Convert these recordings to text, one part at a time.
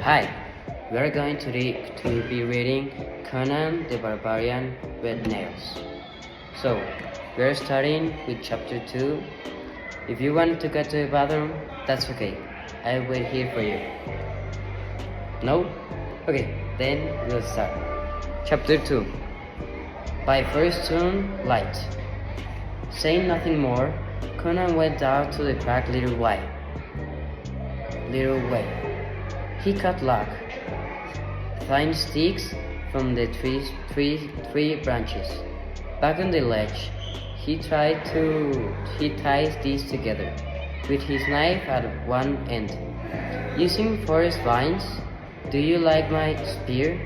Hi, we are going to be reading Conan the Barbarian Red Nails. So, we are starting with chapter 2. If you want to go to the bathroom, that's okay. I'll wait here for you. No? Okay, then we'll start. Chapter 2. By first light. Saying nothing more, Conan went down to the cracked little way. He cut lock, thin sticks from the tree branches. Back on the ledge, he ties these together, with his knife at one end. Using forest vines, do you like my spear?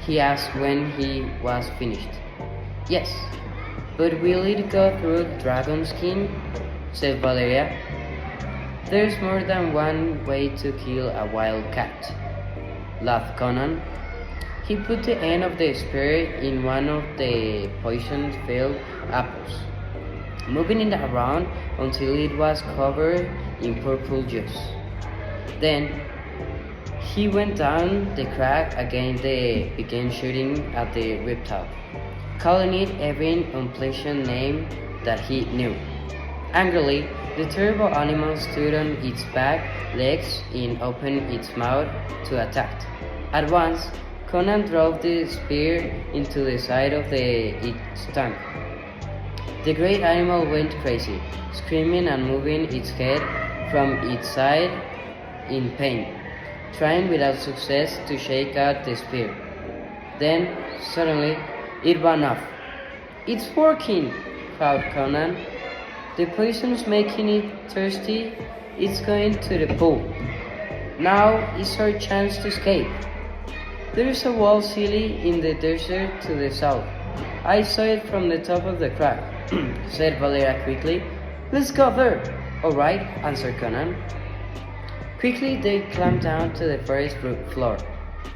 He asked when he was finished. Yes, but will it go through dragon skin? Said Valeria. There's more than one way to kill a wild cat, laughed Conan. He put the end of the spear in one of the poison-filled apples, moving it around until it was covered in purple juice. Then he went down the crack again and began shooting at the reptile, calling it every unpleasant name that he knew. Angrily, the terrible animal stood on its back legs and opened its mouth to attack. At once, Conan drove the spear into the side of its tongue. The great animal went crazy, screaming and moving its head from its side in pain, trying without success to shake out the spear. Then, suddenly, it ran off. "It's working!" cried Conan. "The poison's making it thirsty. It's going to the pool. Now is our chance to escape. There is a walled city in the desert to the south. I saw it from the top of the crack," said Valeria quickly. "Let's go there." "All right," answered Conan. Quickly they climbed down to the forest floor,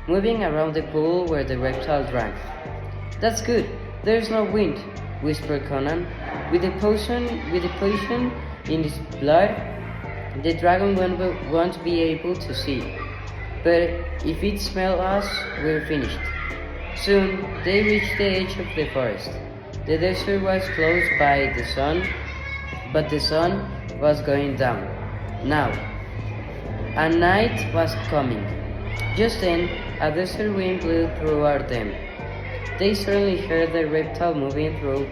moving around the pool where the reptile drank. "That's good. There's no wind," whispered Conan. With the poison in its blood, the dragon won't be able to see. But if it smells us, we're finished." Soon they reached the edge of the forest. The desert was closed by the sun, but the sun was going down now, and night was coming. Just then, a desert wind blew toward them. They suddenly heard the reptile moving through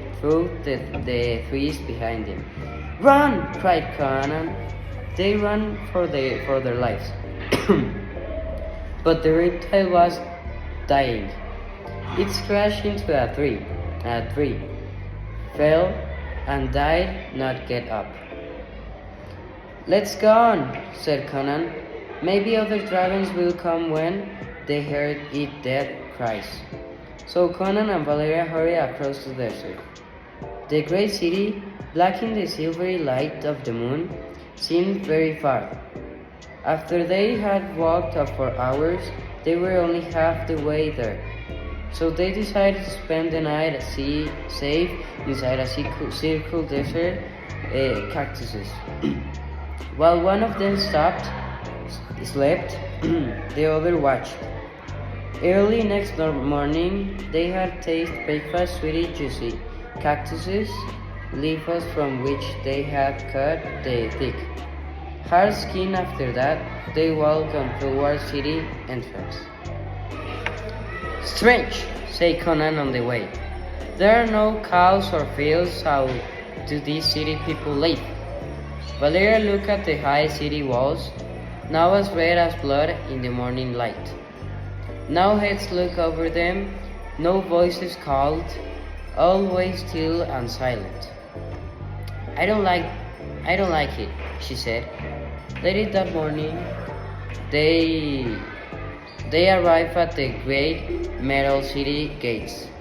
the trees behind them. "Run!" cried Conan. They ran for their lives. But the reptile was dying. It crashed into a tree, fell, and died not get up. "Let's go on," said Conan. "Maybe other dragons will come when they heard its death cries." So Conan and Valeria hurried across the desert. The great city, black in the silvery light of the moon, seemed very far. After they had walked for hours, they were only half the way there. So they decided to spend the night safe inside a circle desert cactuses. While one of them slept, the other watched. Early next morning, they had tasted breakfast sweety juicy cactuses, leaves from which they had cut the thick, hard skin. After that, they walked on toward city entrance. "Strange," said Conan on the way. "There are no cows or fields. How do these city people live?" Valeria looked at the high city walls, now as red as blood in the morning light. No heads looked over them, no voices called, always still and silent. I don't like it," she said. Later that morning, they arrived at the great metal city gates.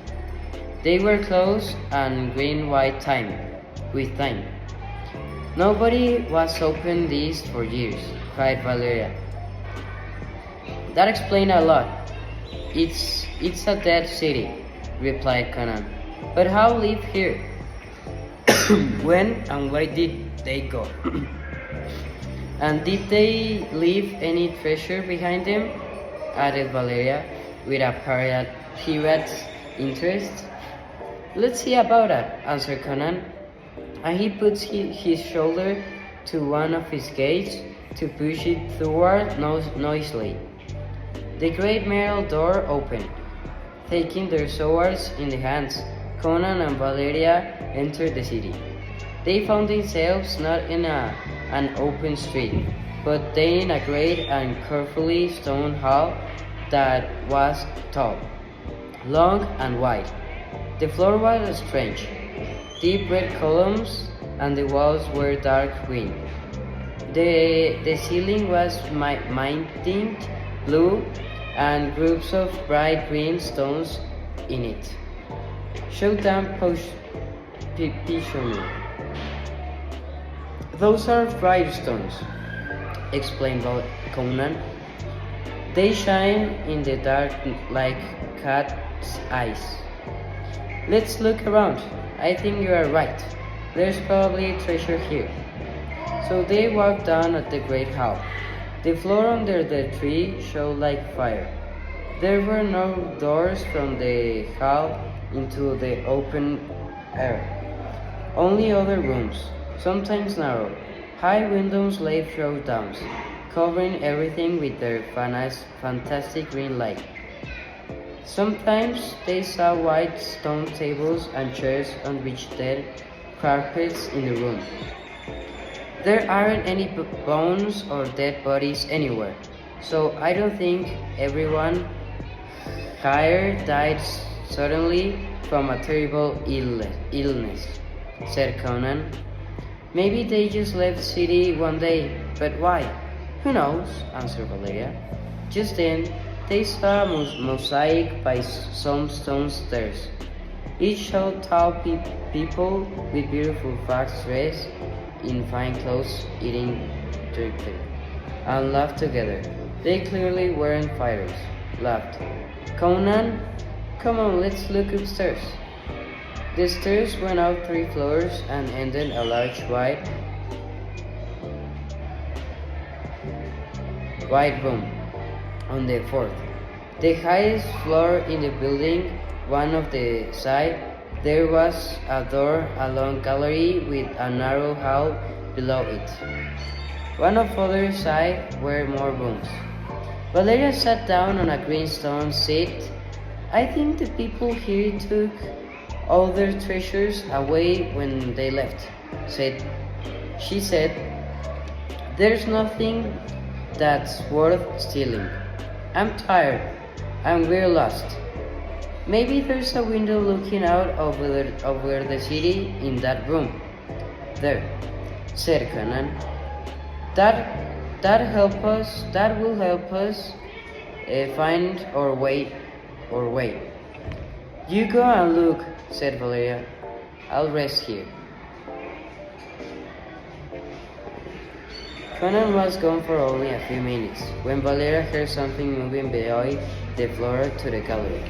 They were closed and green-white with time. "Nobody was opened these for years," cried Valeria. "That explains a lot. It's a dead city," replied Conan. "But how live here? When and why did they go?" And did they leave any treasure behind them? Added Valeria with a pirate's interest. Let's see about that, answered Conan, and he puts his shoulder to one of his gates to push it forward noisily. The great metal door opened. Taking their swords in their hands, Conan and Valeria entered the city. They found themselves not in an open street, but in a great and carefully stone hall that was tall, long, and wide. The floor was strange, deep red columns, and the walls were dark green. The ceiling was minted blue, and groups of bright green stones in it showed down patiently. Those are bright stones, explained Conan. They shine in the dark like cat's eyes. Let's look around. I think you are right. There's probably treasure here. So they walked down at the great hall. The floor under the tree showed like fire. There were no doors from the hall into the open air. Only other rooms, sometimes narrow. High windows lay through downs, covering everything with their fantastic green light. Sometimes they saw white stone tables and chairs on which dead carpets in the room. There aren't any bones or dead bodies anywhere, so I don't think everyone here died suddenly from a terrible illness, said Conan. Maybe they just left the city one day, but why? Who knows, answered Valeria. Just then, they saw a mosaic by some stone stairs. Each showed tall people with beautiful frogs dressed in fine clothes, eating, drinking, and laughed together. They clearly weren't fighters. Laughed. Conan, come on, let's look upstairs. The stairs went up 3 floors and ended a large wide room on the 4th. The highest floor in the building, one of the side, there was a door, a long gallery with a narrow hall below it. One of the other side were more rooms. Valeria sat down on a green stone seat. I think the people here took all their treasures away when they left, she said. There's nothing that's worth stealing. I'm tired, and we're lost. Maybe there's a window looking out over the city in that room. There, said Conan. That will help us find our way. You go and look, said Valeria. I'll rest here. Conan was gone for only a few minutes when Valeria heard something moving below the floor to the gallery.